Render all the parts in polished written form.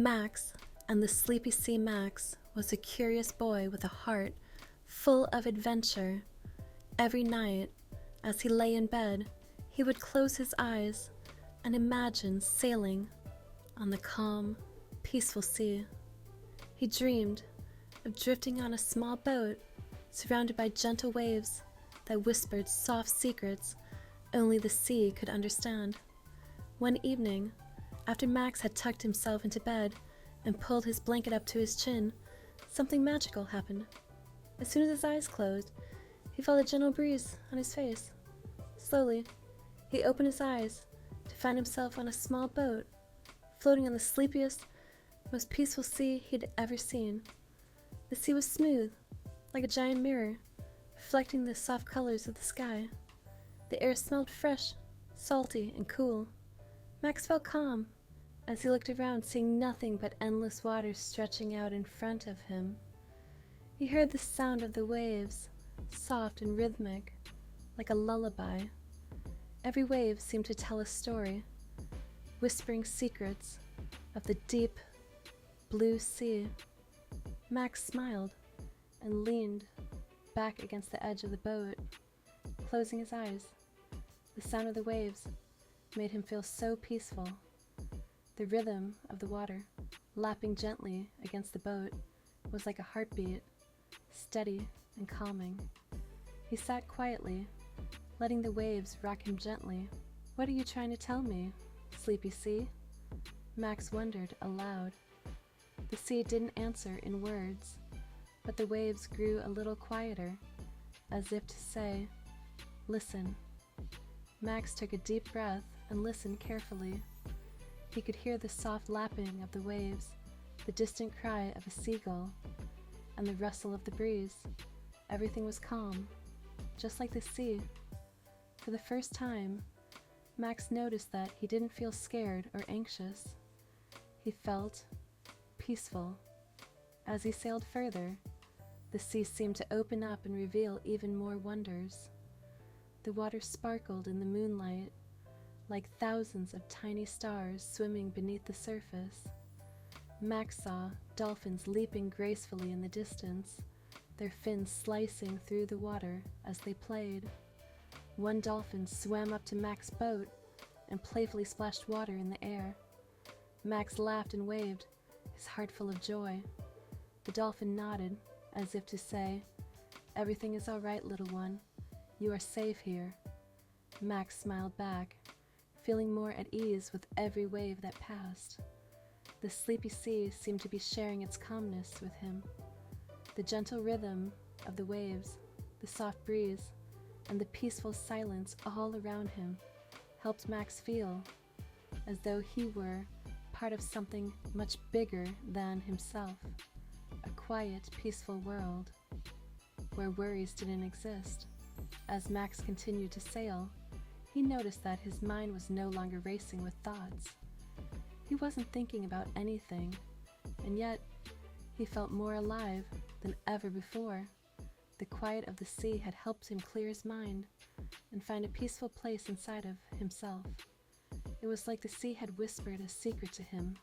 Max and the Sleepy Sea Max was a curious boy with a heart full of adventure. Every night, as he lay in bed, he would close his eyes and imagine sailing on the calm, peaceful sea. He dreamed of drifting on a small boat surrounded by gentle waves that whispered soft secrets only the sea could understand. One evening, after Max had tucked himself into bed and pulled his blanket up to his chin, something magical happened. As soon as his eyes closed, he felt a gentle breeze on his face. Slowly, he opened his eyes to find himself on a small boat, floating on the sleepiest, most peaceful sea he'd ever seen. The sea was smooth, like a giant mirror, reflecting the soft colors of the sky. The air smelled fresh, salty, and cool. Max felt calm as he looked around, seeing nothing but endless water stretching out in front of him. He heard the sound of the waves, soft and rhythmic, like a lullaby. Every wave seemed to tell a story, whispering secrets of the deep, blue sea. Max smiled and leaned back against the edge of the boat, closing his eyes. The sound of the waves made him feel so peaceful. The rhythm of the water, lapping gently against the boat, was like a heartbeat, steady and calming. He sat quietly, letting the waves rock him gently. "What are you trying to tell me, sleepy sea?" Max wondered aloud. The sea didn't answer in words, but the waves grew a little quieter, as if to say, "Listen." Max took a deep breath and listened carefully. He could hear the soft lapping of the waves, the distant cry of a seagull, and the rustle of the breeze. Everything was calm, just like the sea. For the first time, Max noticed that he didn't feel scared or anxious. He felt peaceful. As he sailed further, the sea seemed to open up and reveal even more wonders. The water sparkled in the moonlight, like thousands of tiny stars swimming beneath the surface. Max saw dolphins leaping gracefully in the distance, their fins slicing through the water as they played. One dolphin swam up to Max's boat and playfully splashed water in the air. Max laughed and waved, his heart full of joy. The dolphin nodded, as if to say, "Everything is all right, little one. You are safe here." Max smiled back, feeling more at ease with every wave that passed. The sleepy sea seemed to be sharing its calmness with him. The gentle rhythm of the waves, the soft breeze, and the peaceful silence all around him helped Max feel as though he were part of something much bigger than himself, a quiet, peaceful world where worries didn't exist. As Max continued to sail, he noticed that his mind was no longer racing with thoughts. He wasn't thinking about anything, and yet he felt more alive than ever before. The quiet of the sea had helped him clear his mind and find a peaceful place inside of himself. It was like the sea had whispered a secret to him.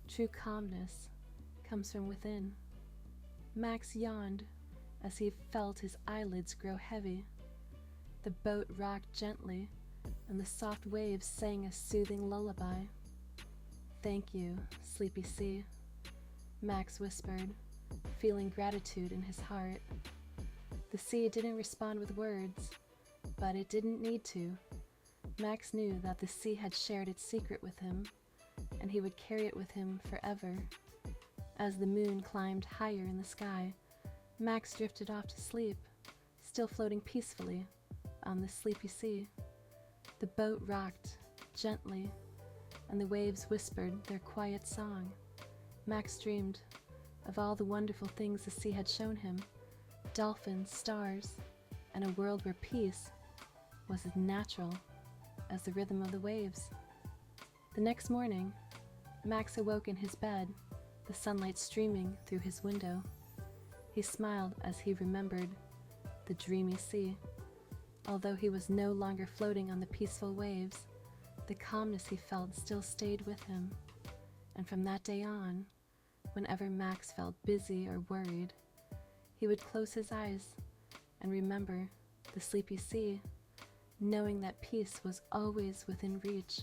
True calmness comes from within. Max yawned as he felt his eyelids grow heavy. The boat rocked gently, and the soft waves sang a soothing lullaby. "Thank you, sleepy sea," Max whispered, feeling gratitude in his heart. The sea didn't respond with words, but it didn't need to. Max knew that the sea had shared its secret with him, and he would carry it with him forever. As the moon climbed higher in the sky, Max drifted off to sleep, still floating peacefully on the sleepy sea. The boat rocked gently, and the waves whispered their quiet song. Max dreamed of all the wonderful things the sea had shown him, dolphins, stars, and a world where peace was as natural as the rhythm of the waves. The next morning, Max awoke in his bed, the sunlight streaming through his window. He smiled as he remembered the dreamy sea. Although he was no longer floating on the peaceful waves, the calmness he felt still stayed with him. And from that day on, whenever Max felt busy or worried, he would close his eyes and remember the sleepy sea, knowing that peace was always within reach.